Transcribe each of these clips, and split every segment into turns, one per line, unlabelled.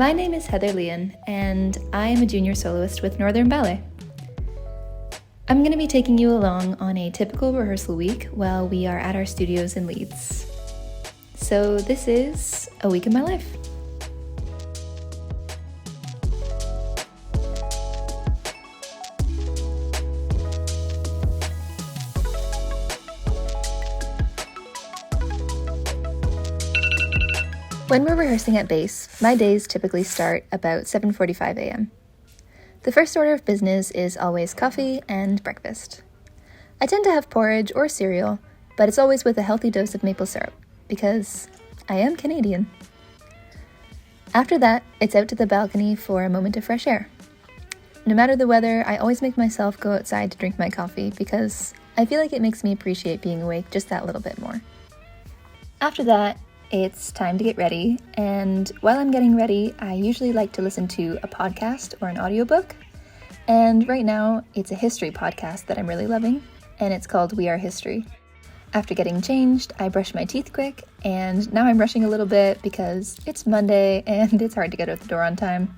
My name is Heather Lehan, and I am a junior soloist with Northern Ballet. I'm going to be taking you along on a typical rehearsal week while we are at our studios in Leeds. So this is a week in my life. When we're rehearsing at base, my days typically start about 7:45 a.m. The first order of business is always coffee and breakfast. I tend to have porridge or cereal, but it's always with a healthy dose of maple syrup, because I am Canadian. After that, it's out to the balcony for a moment of fresh air. No matter the weather, I always make myself go outside to drink my coffee because I feel like it makes me appreciate being awake just that little bit more. After that, it's time to get ready, and while I'm getting ready, I usually like to listen to a podcast or an audiobook, and right now it's a history podcast that I'm really loving, and it's called We Are History. After getting changed, I brush my teeth quick, and now I'm rushing a little bit because it's Monday and it's hard to get out the door on time.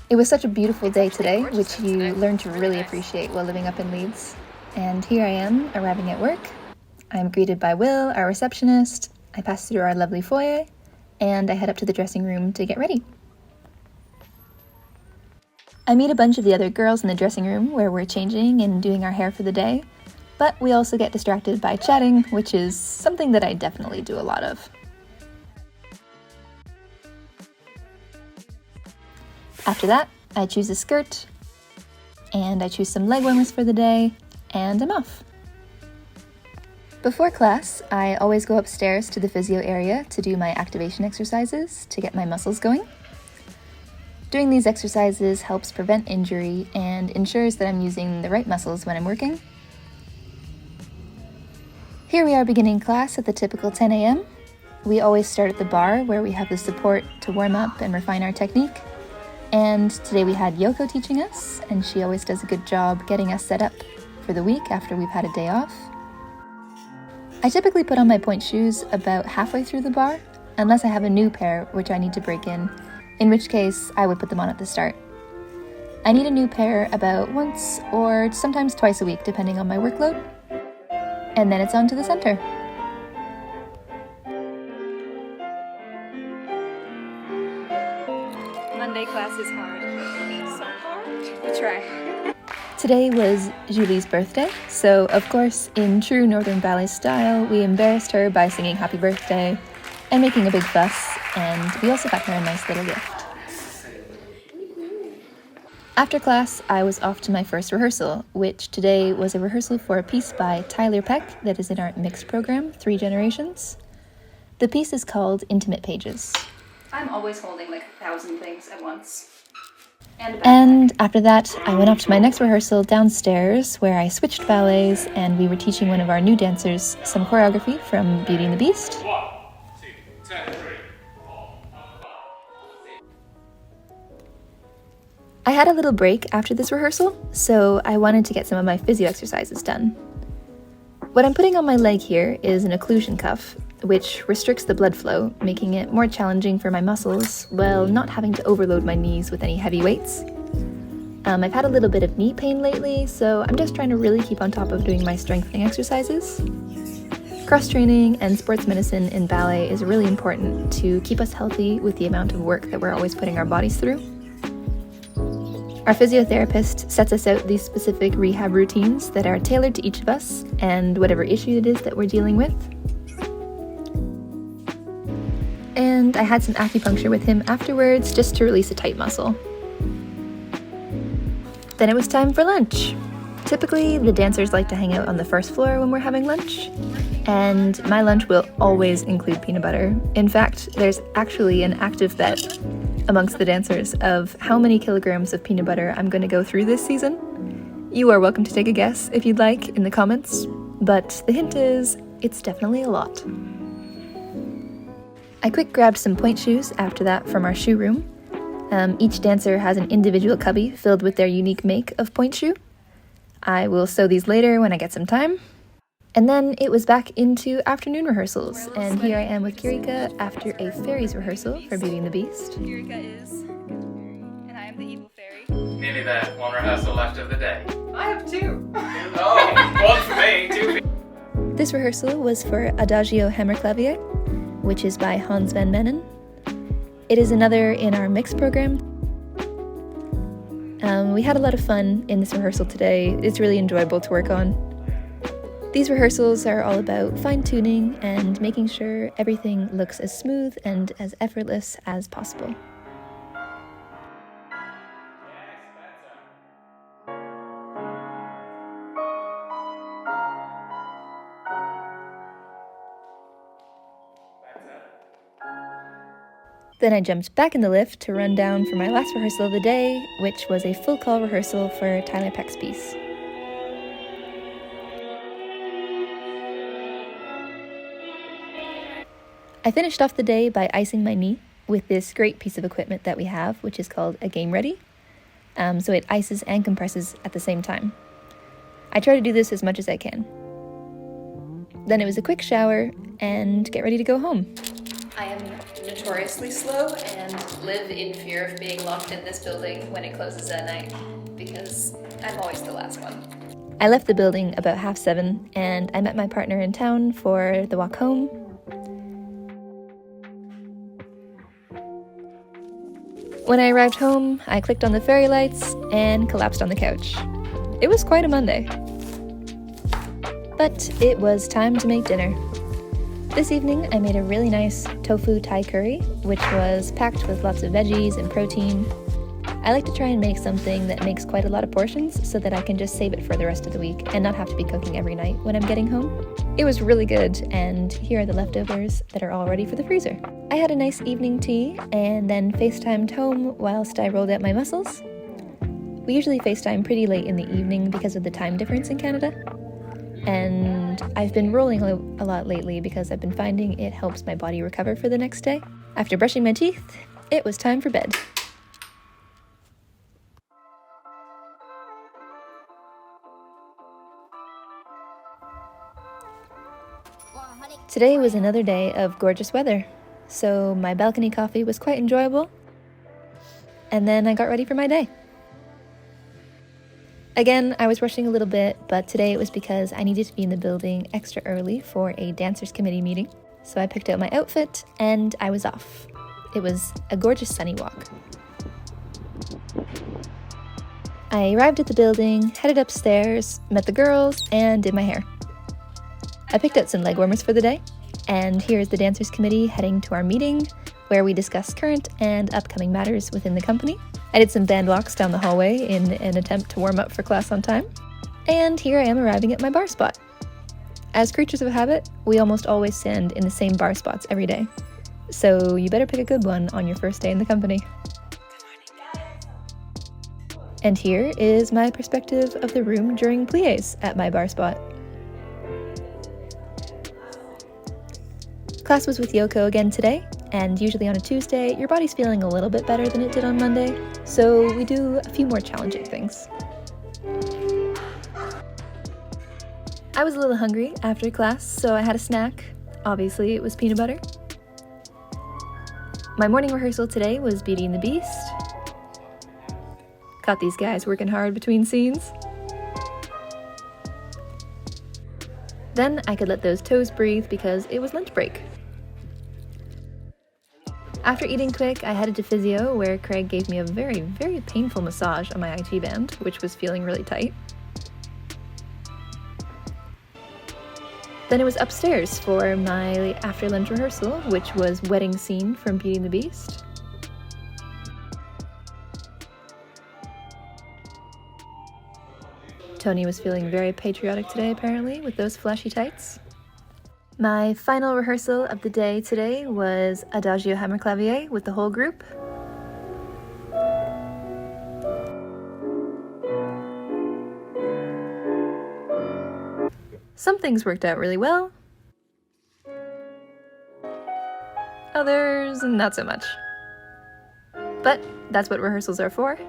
It was such a beautiful day today, which you learn to really appreciate while living up in Leeds. And here I am, arriving at work. I'm greeted by Will, our receptionist. I pass through our lovely foyer, and I head up to the dressing room to get ready. I meet a bunch of the other girls in the dressing room where we're changing and doing our hair for the day, but we also get distracted by chatting, which is something that I definitely do a lot of. After that, I choose a skirt, and I choose some leg warmers for the day, and I'm off. Before class, I always go upstairs to the physio area to do my activation exercises to get my muscles going. Doing these exercises helps prevent injury and ensures that I'm using the right muscles when I'm working. Here we are beginning class at the typical 10 a.m. We always start at the bar where we have the support to warm up and refine our technique. And today we had Yoko teaching us, and she always does a good job getting us set up for the week after we've had a day off. I typically put on my pointe shoes about halfway through the bar, unless I have a new pair which I need to break in which case I would put them on at the start. I need a new pair about once or sometimes twice a week depending on my workload, and then it's on to the center.
Monday class is hard. So hard. We try.
Today was Julie's birthday, so of course, in true Northern Ballet style, we embarrassed her by singing happy birthday and making a big fuss, and we also got her a nice little gift. After class, I was off to my first rehearsal, which today was a rehearsal for a piece by Tyler Peck that is in our mixed program, 3 Generations. The piece is called Intimate Pages.
I'm always holding like 1,000 things at once.
And after that, I went off to my next rehearsal downstairs where I switched ballets and we were teaching one of our new dancers some choreography from Beauty and the Beast.
1, 2, 10, 3.
I had a little break after this rehearsal, so I wanted to get some of my physio exercises done. What I'm putting on my leg here is an occlusion cuff, which restricts the blood flow, making it more challenging for my muscles while not having to overload my knees with any heavy weights. I've had a little bit of knee pain lately, so I'm just trying to really keep on top of doing my strengthening exercises. Cross-training and sports medicine in ballet is really important to keep us healthy with the amount of work that we're always putting our bodies through. Our physiotherapist sets us out these specific rehab routines that are tailored to each of us and whatever issue it is that we're dealing with. And I had some acupuncture with him afterwards just to release a tight muscle. Then it was time for lunch. Typically, the dancers like to hang out on the first floor when we're having lunch, and my lunch will always include peanut butter. In fact, there's actually an active bet amongst the dancers of how many kilograms of peanut butter I'm going to go through this season. You are welcome to take a guess if you'd like in the comments, but the hint is it's definitely a lot. I quick grabbed some pointe shoes after that from our shoe room. Each dancer has an individual cubby filled with their unique make of pointe shoe. I will sew these later when I get some time. And then it was back into afternoon rehearsals, and here I am with Kirika after a fairies rehearsal for Beauty and the Beast.
Kirika is, and I am the evil fairy.
Nearly there. One rehearsal left of the day.
I have two.
Oh, one for me, two for
This rehearsal was for Adagio Hammerklavier, which is by Hans van Mennen. It is another in our mixed program. We had a lot of fun in this rehearsal today. It's really enjoyable to work on. These rehearsals are all about fine-tuning and making sure everything looks as smooth and as effortless as possible. Then I jumped back in the lift to run down for my last rehearsal of the day, which was a full call rehearsal for Tyler Peck's piece. I finished off the day by icing my knee with this great piece of equipment that we have, which is called a Game Ready. So it ices and compresses at the same time. I try to do this as much as I can. Then it was a quick shower and get ready to go home.
I am notoriously slow and live in fear of being locked in this building when it closes at night because I'm always the last one.
I left the building about 7:30 and I met my partner in town for the walk home. When I arrived home, I clicked on the fairy lights and collapsed on the couch. It was quite a Monday. But it was time to make dinner. This evening, I made a really nice tofu Thai curry, which was packed with lots of veggies and protein. I like to try and make something that makes quite a lot of portions so that I can just save it for the rest of the week and not have to be cooking every night when I'm getting home. It was really good, and here are the leftovers that are all ready for the freezer. I had a nice evening tea and then FaceTimed home whilst I rolled out my muscles. We usually FaceTime pretty late in the evening because of the time difference in Canada. And I've been rolling a lot lately because I've been finding it helps my body recover for the next day. After brushing my teeth, it was time for bed. Today was another day of gorgeous weather, so my balcony coffee was quite enjoyable, and then I got ready for my day. Again, I was rushing a little bit, but today it was because I needed to be in the building extra early for a dancers committee meeting, so I picked out my outfit and I was off. It was a gorgeous sunny walk. I arrived at the building, headed upstairs, met the girls, and did my hair. I picked out some legwarmers for the day, and here's the dancers committee heading to our meeting where we discuss current and upcoming matters within the company. I did some band walks down the hallway in an attempt to warm up for class on time, and here I am arriving at my bar spot. As creatures of habit, we almost always stand in the same bar spots every day, so you better pick a good one on your first day in the company. And here is my perspective of the room during pliés at my bar spot. Class was with Yoko again today, and usually on a Tuesday, your body's feeling a little bit better than it did on Monday, so we do a few more challenging things. I was a little hungry after class, so I had a snack. Obviously, it was peanut butter. My morning rehearsal today was Beauty and the Beast. Caught these guys working hard between scenes. Then I could let those toes breathe because it was lunch break. After eating quick, I headed to physio where Craig gave me a very, very painful massage on my IT band, which was feeling really tight. Then it was upstairs for my after lunch rehearsal, which was wedding scene from Beauty and the Beast. Tony was feeling very patriotic today, apparently, with those flashy tights. My final rehearsal of the day today was Adagio Hammerklavier with the whole group. Some things worked out really well. Others, not so much. But that's what rehearsals are for.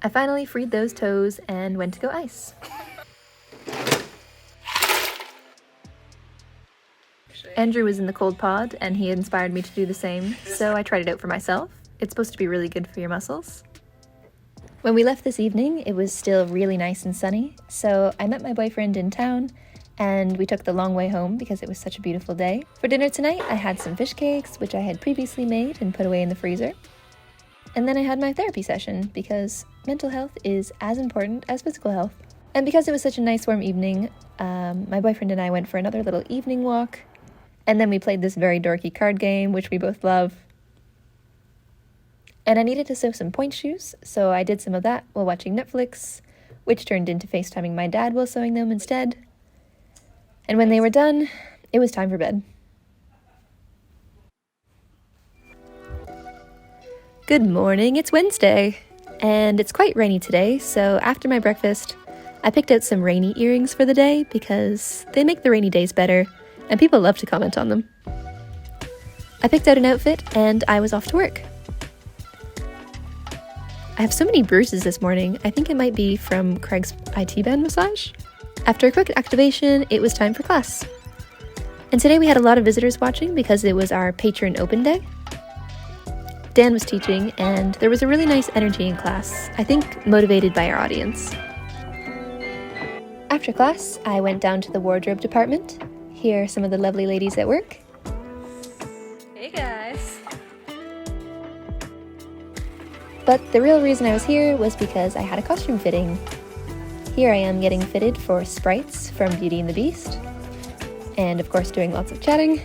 I finally freed those toes and went to go ice. Andrew was in the cold pod and he inspired me to do the same, so I tried it out for myself. It's supposed to be really good for your muscles. When we left this evening, it was still really nice and sunny, so I met my boyfriend in town and we took the long way home because it was such a beautiful day. For dinner tonight, I had some fish cakes, which I had previously made and put away in the freezer. And then I had my therapy session because mental health is as important as physical health. And because it was such a nice warm evening, my boyfriend and I went for another little evening walk, and then we played this very dorky card game, which we both love. And I needed to sew some point shoes, so I did some of that while watching Netflix, which turned into FaceTiming my dad while sewing them instead. And when they were done, it was time for bed. Good morning, it's Wednesday, and it's quite rainy today, so after my breakfast, I picked out some rainy earrings for the day because they make the rainy days better, and people love to comment on them. I picked out an outfit, and I was off to work. I have so many bruises this morning, I think it might be from Craig's IT band massage. After a quick activation, it was time for class. And today we had a lot of visitors watching because it was our patron open day. Dan was teaching, and there was a really nice energy in class, I think motivated by our audience. After class, I went down to the wardrobe department. Here are some of the lovely ladies at work.
Hey guys.
But the real reason I was here was because I had a costume fitting. Here I am getting fitted for Sprites from Beauty and the Beast, and of course doing lots of chatting.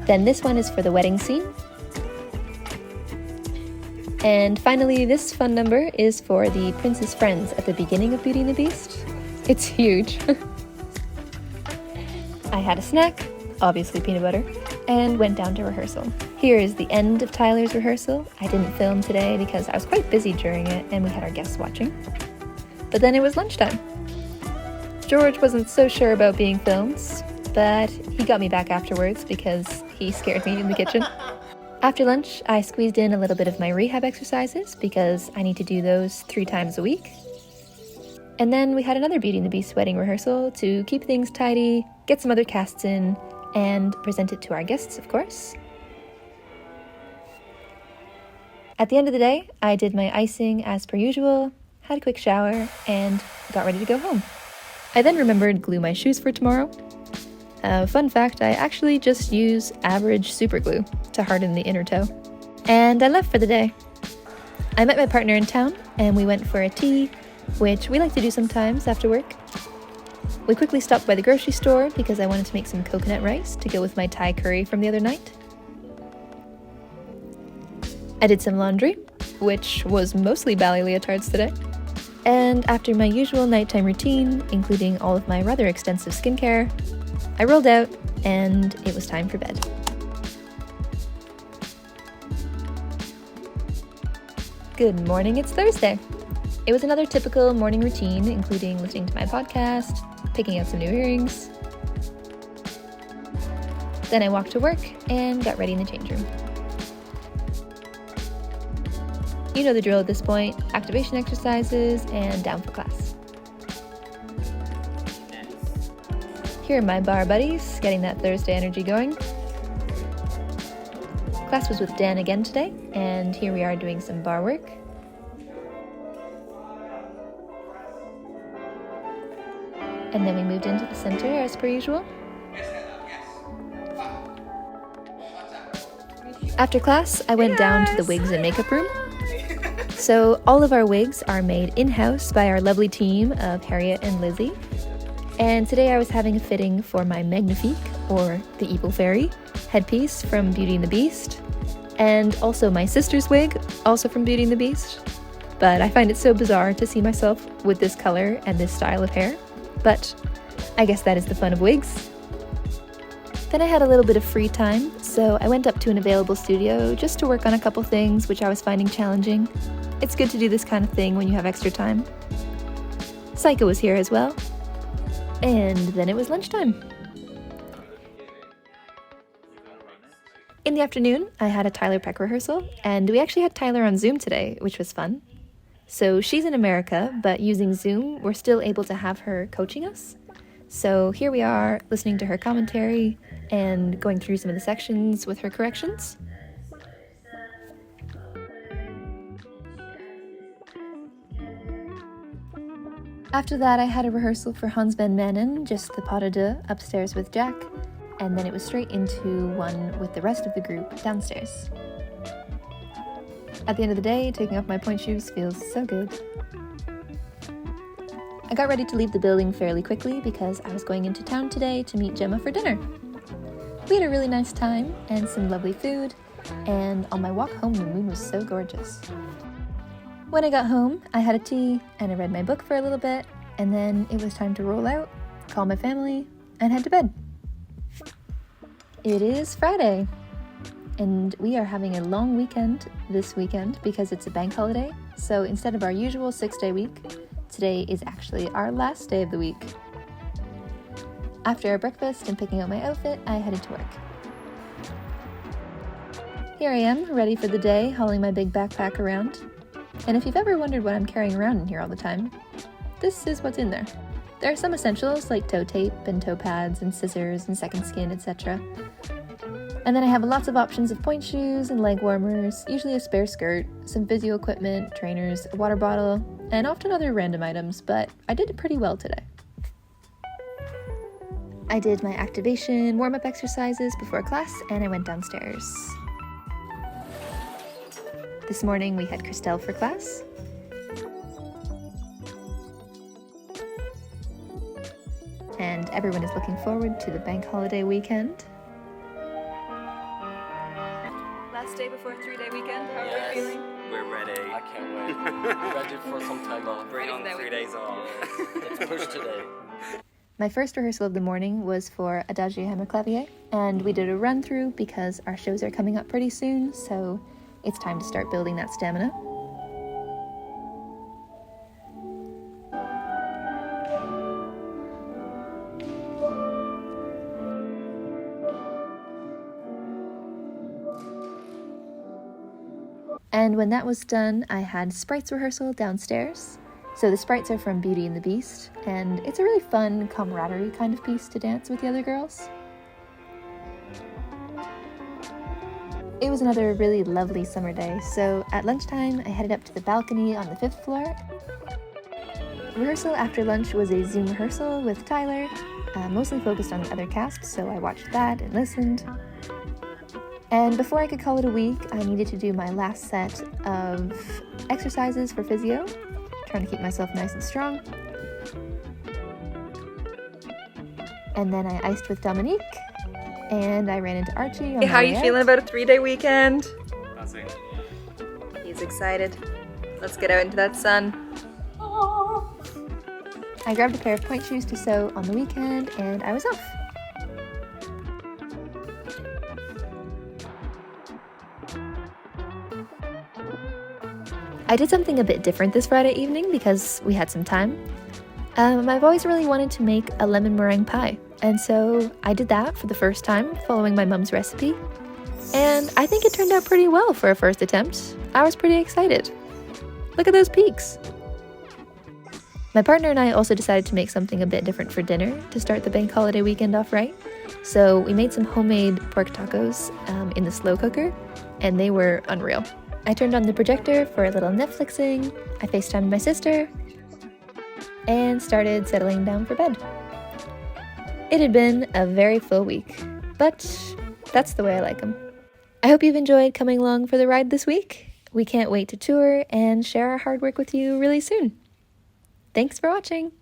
Then this one is for the wedding scene. And finally, this fun number is for the Prince's Friends at the beginning of Beauty and the Beast. It's huge. I had a snack, obviously peanut butter, and went down to rehearsal. Here is the end of Tyler's rehearsal. I didn't film today because I was quite busy during it and we had our guests watching. But then it was lunchtime. George wasn't so sure about being filmed, but he got me back afterwards because he scared me in the kitchen. After lunch, I squeezed in a little bit of my rehab exercises because I need to do those 3 times a week. And then we had another Beauty and the Beast wedding rehearsal to keep things tidy, get some other casts in, and present it to our guests, of course. At the end of the day, I did my icing as per usual, had a quick shower, and got ready to go home. I then remembered to glue my shoes for tomorrow. Fun fact, I actually just use average super glue to harden the inner toe. And I left for the day. I met my partner in town, and we went for a tea, which we like to do sometimes after work. We quickly stopped by the grocery store because I wanted to make some coconut rice to go with my Thai curry from the other night. I did some laundry, which was mostly ballet leotards today. And after my usual nighttime routine, including all of my rather extensive skincare, I rolled out and it was time for bed. Good morning, it's Thursday. It was another typical morning routine, including listening to my podcast, picking out some new earrings. Then I walked to work and got ready in the change room. You know the drill at this point, activation exercises and down for class. Here are my bar buddies, getting that Thursday energy going. Class was with Dan again today, and here we are doing some bar work. And then we moved into the center as per usual. After class, I went down to the wigs and makeup room. So all of our wigs are made in-house by our lovely team of Harriet and Lizzie. And today I was having a fitting for my Magnifique, or the Evil Fairy, headpiece from Beauty and the Beast, and also my sister's wig, also from Beauty and the Beast. But I find it so bizarre to see myself with this color and this style of hair. But I guess that is the fun of wigs. Then I had a little bit of free time, so I went up to an available studio just to work on a couple things which I was finding challenging. It's good to do this kind of thing when you have extra time. Psycho was here as well. And then it was lunchtime. In the afternoon, I had a Tyler Peck rehearsal, and we actually had Tyler on Zoom today, which was fun. So she's in America, but using Zoom, we're still able to have her coaching us. So here we are, listening to her commentary and going through some of the sections with her corrections. After that, I had a rehearsal for Hans van Manen, just the pas de deux, upstairs with Jack, and then it was straight into one with the rest of the group downstairs. At the end of the day, taking off my pointe shoes feels so good. I got ready to leave the building fairly quickly because I was going into town today to meet Gemma for dinner. We had a really nice time and some lovely food, and on my walk home the moon was so gorgeous. When I got home, I had a tea and I read my book for a little bit, and then it was time to roll out, call my family, and head to bed. It is Friday, and we are having a long weekend this weekend because it's a bank holiday, so instead of our usual 6-day week, today is actually our last day of the week. After our breakfast and picking out my outfit, I headed to work. Here I am, ready for the day, hauling my big backpack around. And if you've ever wondered what I'm carrying around in here all the time, this is what's in there. There are some essentials like toe tape and toe pads and scissors and second skin, etc. And then I have lots of options of pointe shoes and leg warmers, usually a spare skirt, some physio equipment, trainers, a water bottle, and often other random items, but I did pretty well today. I did my activation warm-up exercises before class, and I went downstairs. This morning we had Christelle for class. And everyone is looking forward to the bank holiday weekend. Last day before a 3-day weekend, how are we feeling?
We're ready.
I can't wait. Ready for some time off.
Bring on 3 days off.
Let's push today.
My first rehearsal of the morning was for Adagio Hammer Clavier, and we did a run through because our shows are coming up pretty soon, so it's time to start building that stamina. And when that was done, I had Sprites rehearsal downstairs. So the Sprites are from Beauty and the Beast, and it's a really fun camaraderie kind of piece to dance with the other girls. It was another really lovely summer day, so at lunchtime I headed up to the balcony on the 5th floor. Rehearsal after lunch was a Zoom rehearsal with Tyler, mostly focused on the other cast, so I watched that and listened. And before I could call it a week, I needed to do my last set of exercises for physio, trying to keep myself nice and strong. And then I iced with Dominique, and I ran into Archie on
Hey,
my
how
way
you
out.
feeling about a 3-day weekend?
Buzzing.
He's excited. Let's get out into that sun.
I grabbed a pair of pointe shoes to sew on the weekend, and I was off. I did something a bit different this Friday evening because we had some time. I've always really wanted to make a lemon meringue pie, and so I did that for the first time, following my mum's recipe. And I think it turned out pretty well for a first attempt. I was pretty excited. Look at those peaks! My partner and I also decided to make something a bit different for dinner to start the bank holiday weekend off right. So we made some homemade pork tacos in the slow cooker, and they were unreal. I turned on the projector for a little Netflixing, I FaceTimed my sister, and started settling down for bed. It had been a very full week, but that's the way I like them. I hope you've enjoyed coming along for the ride this week. We can't wait to tour and share our hard work with you really soon. Thanks for watching!